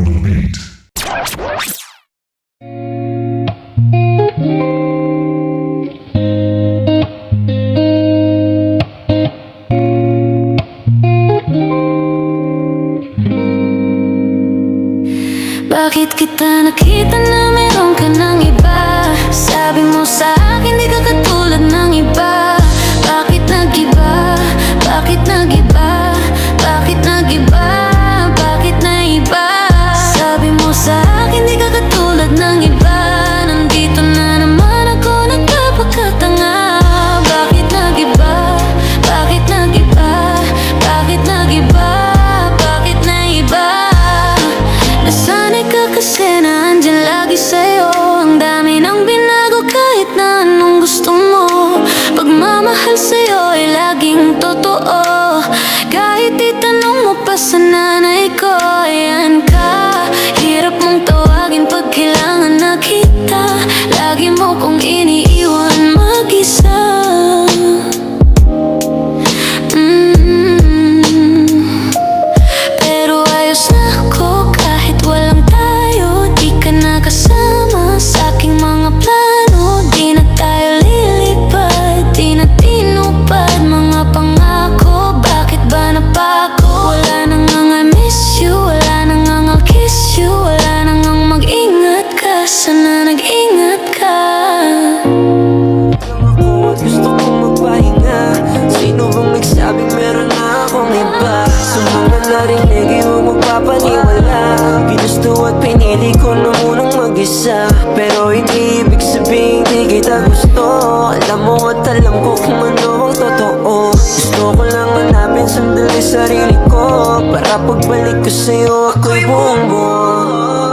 beat. Bakit kita nakita na meron ka ng iba? Sabi mo sa akin di ka katulad ng iba. Bakit nag-iba? Bakit nag-iba? Bakit nag-iba? Bakit naiba? Sabi mo sa akin di ka katulad ng iba. Nandito na naman ako nagpapakatanga. Bakit nag-iba? Bakit nag-iba? Bakit nag-iba? Bakit naiba? Nasanay ka kasi na andyan lagi sa'yo. Ang dami nang binago kahit na anong gusto mo. Pagmamahal sa'yo ay laging totoo. Kahit itanong mo pa sa nanay ko, ayan ka. Hirap mong tawagin pag kailangan na kita. Lagi mo kong iniiwan mag-isa. Pero ayos na ako kahit walang tayo. Di ka na kasama sa aking mga plano. Di na tayo lilipad, di na tinupad mga pangako. Bakit ba napako? Wala nang I miss you, wala nang I'll kiss you. Wala nang mag-ingat ka, sana nag-ingat ka. Ako at gusto kong magpahinga. Sino bang nagsabing meron na akong iba? Sa mga narinig, huwag magpapaniwala. Ginusto at pinili ko na munang mag-isa. Pero hindi ibig sabihin di kita gusto. Alam mo at alam ko kung ano ang totoo. Gusto ko lang hanapin sandali sarili ko, para pagbalik ko sa'yo ako'y buong buo.